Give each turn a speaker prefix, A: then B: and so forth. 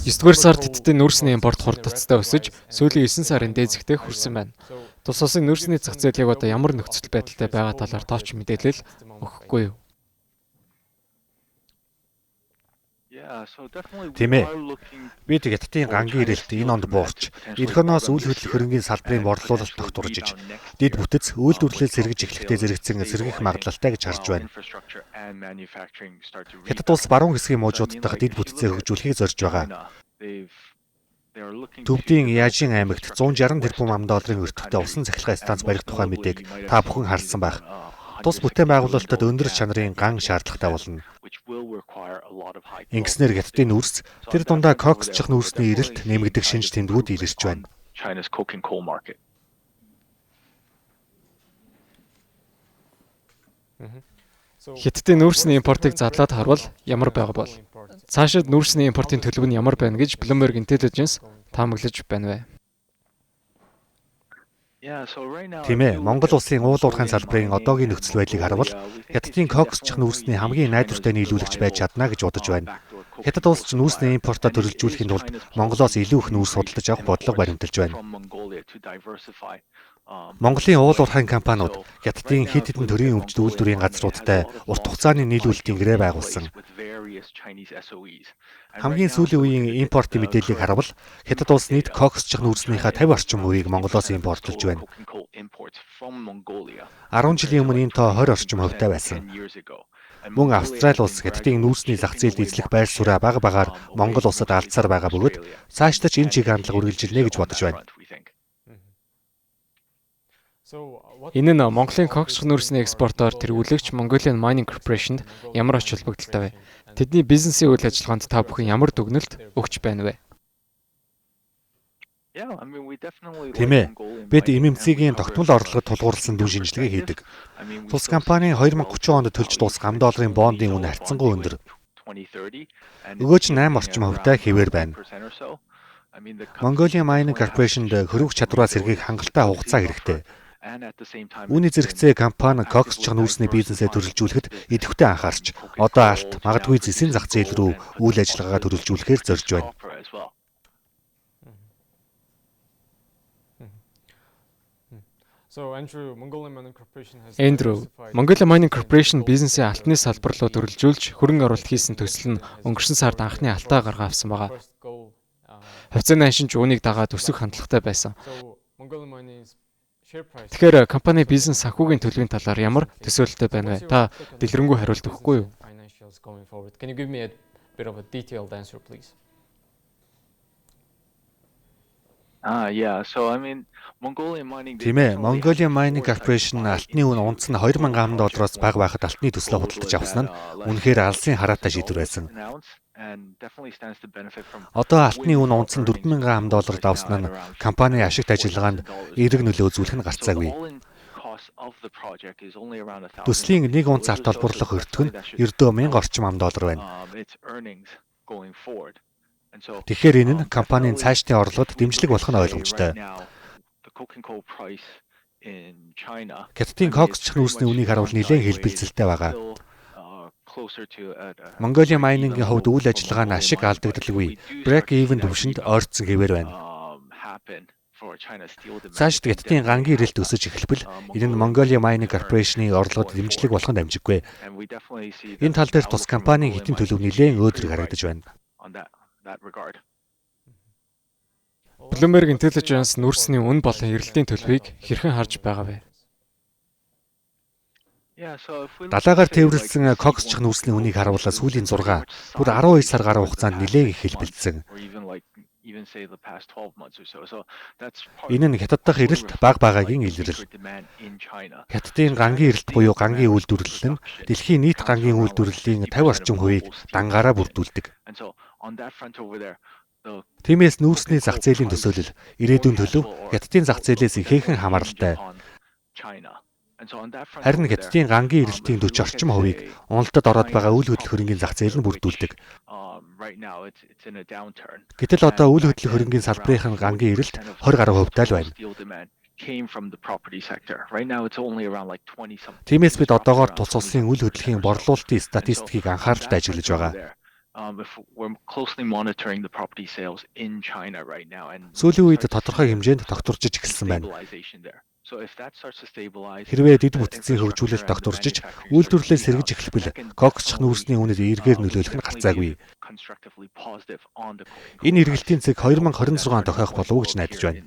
A: 9-р сард Хятадын нүүрсний импорт хурдцтай өсөж, сүүлийн 9 сарын дээдсэгтээ хүрсэн байна. Тус улсын нүүрсний зах зээл яг одоо ямар нөхцөл байдалтай байгаа талаар товч мэдээлэл өгөхгүй юу?
B: Тийм ээ. Бид Хятадын гангийн ирэлт энэ онд буурч, эх оноос үйл хөдлөх хөрөнгийн салбарын борлуулалт тогтворж иж, дид бүтэц үйлдвэрлэл сэргэж эхлэхдээ зэрэгцэн сэргийх магадлалтай гэж харж байна. Хятад улс баруун хэсгийн мужууд дахь дид бүтцээ хөгжүүлэхийг зорж байгаа. Төвдийн Яжин аймагт 160 тэрбум ам.долларын өртөгтэй усан цахилгаан станц барих тухай мэдээг та бүхэн харсан байх. Тус бүтээн байгуулалтад өндөр чанарын ган шаардлагатай болно. Ингэснээр Хятадын нүүрс тэр дундаа коксчих нүүрсний ирэлт нэмэгдэх шинж тэмдгүүд илэрч байна.
A: Хятадын нүүрсний импортыг задлаад харвал ямар байгаа бол? Цаашид нүүрсний импортын төлөв нь ямар байна гэж Bloomberg Intelligence таамаглаж байна вэ?
B: Тийм ээ, Монгол улсын уул уурхайн салбарын одоогийн нөхцөл байдлыг харвал Хятадын коксчих нүүрсний хамгийн найдвартай нийлүүлэгч байж чадна гэж бодож байна. Хятад улс ч нүүрсний импортоо төрөлжүүлэхийн тулд Монголоос илүү их нүүрс худалдаж авах бодлого баримталж байна. Монголын уул уурхайн компаниуд Хятадын хэд хэдэн төрлийн өвчт үйлдвэрийн газруудтай урт хугацааны нийлүүлэлтийн гэрээ байгуулсан. Хамгийн сүүлийн үеийн импортын мэдээллийг харвал Хятад улс нийт коксчих нүүрснийхээ 50 орчим хувийг Монголоос импортлож байна. 10 жилийн өмнө энэ тоо 20 орчим хувьтай байсан. Мөн Австрали улс Хятадын нүүрсний зах зээлд эзлэх байр сууриа бага багаар Монгол улсад алдсаар байгаа бөгөөд цаашдаа ч энэ чиг хандлага үргэлжилнэ гэж бодож байна.
A: Энэ нь Монголын коксчих нүүрсний экспортоор тэргүүлэгч Mongolian Mining Corporation-д ямар ач холбогдолтой вэ? Тэдний бизнесийн үйл ажиллагаанд та бүхэн ямар дүгнэлт өгч байна вэ?
B: Тийм ээ. Бид MMC-гийн тогтмол орлогод тулгуурласан дүн шинжилгээ хийдэг. Тус компани 2030 онд төлж дуусах ам.долларын бондын үн харьцангуй өндөр. Өгөөч 8 орчим хувьтай хэвээр байна. Mongolian Mining Corporation-д хөрвөх чадвараа сэргээх хангалттай хугацаа хэрэгтэй. Үүний зэрэгцээ компани коксчих нүүрсний бизнесээ төрөлжүүлэхэд идэвхтэй анхаарч, одоо алт магадгүй зэсийн зах зээл рүү үйл ажиллагаагаа төрөлжүүлэхээр зорж байна.
A: Эндрю, Mongolian Mining Corporation бизнесээ алтны салбар руу төрөлжүүлж хөрөнгө оруулалт хийсэн төсөл нь өнгөрсөн сард анхны алтаа гаргаа авсан байгаа. Хувьцааны аншинч үүнийг дагаад өсөх хандлагатай байсан. Тэгэхээр компани бизнес санхүүгийн төлөвийн талаар ямар төсөөлөлтэй байна вэ? Та дэлгэрэнгүй хариулт өгөхгүй юу?
B: Тийм ээ, Mongolian Mining Corporation алтны үн унц нь 2000 ам.доллароос бага байхад алтны төслөө худалдаж авсан нь үнэхээр алсын хараатай шийдвэр байсан. Одоо алтны үн унц нь 4000 ам.долларт авсан нь компани ашигт ажиллагаанд эерэг нөлөө үзүүлэх нь гарцаагүй. Төслийн 1 унц алт олборлох өртөг нь ердөө 1000 орчим ам.доллар байна. Тэгэхээр энэ нь компанийн цаашдын орлогод дэмжлэг болох нь ойлгомжтой. Хятадын коксчих нүүрсний үнийг харуул нэлээд хэлбэлцэлтэй байгаа. Mongolian Mining-ийн хувьд үйл ажиллагаа нь ашиг алдагдaltaгүй break-even түвшинд ойртсон хэвээр байна. Цаашд Хятадын гангийн ирэлт өсөж эхэлбэл энэ нь Mongolian Mining Corporation-ийн орлогод дэмжлэг болох нь амжиггүй. Энэ тал дээр тус компанийн хитэн төлөв нэлээд өөдрөг харагдаж байна.
A: Bloomberg Intelligence нүүрсний үн болон эрэлтийн төлөвийг хэрхэн харж байгаа вэ?
B: Далаагаар тээвэрлсэн коксчих нүүрсний үнийг харуулсан сүүлийн 6, бүр 12 сар гаруй хугацаанд нэлээд их хэлбэлцсэн. Энэ нь Хятад дахь эрэлт бага багаагийн илрэл. Хятадын гангийн эрэлт буюу гангийн үйлдвэрлэл нь дэлхийн нийт гангийн үйлдвэрлэлийн 50 орчим хувийг дангаараа бүрдүүлдэг. Тиймээс нүүрсний зах зээлийн төсөөлөл, ирээдүйн төлөв Хятадын зах зээлээс ихээхэн хамааралтай. Харин Хятадын гангийн эрэлтийн 40 орчим хувийг уналтад ороод байгаа үйл хөдлөх хөрөнгийн зах зээл нь бүрдүүлдэг. Гэтэл одоо үйл хөдлөх хөрөнгийн салбарын гангийн эрэлт 20 гаруй хувьтай л байна. Тиймээс бид одоогоор тус улсын үйл хөдлөлийн борлуулалтын статистикийг анхааралтай ажиглаж байгаа. Сүүлийн үед тодорхой хэмжээнд докторжиж эхэлсэн байна. Хэрвээ дэд бүтцийн хөгжүүлэлт докторжиж, үйлдвэрлэлээ сэргэж эхлэвэл коксчих нүүрсний үнэд эргээр нөлөөлөх нь гарцаагүй. Энэ эргэлтийн цэг 2026 он тохиох болов уу гэж найдаж байна.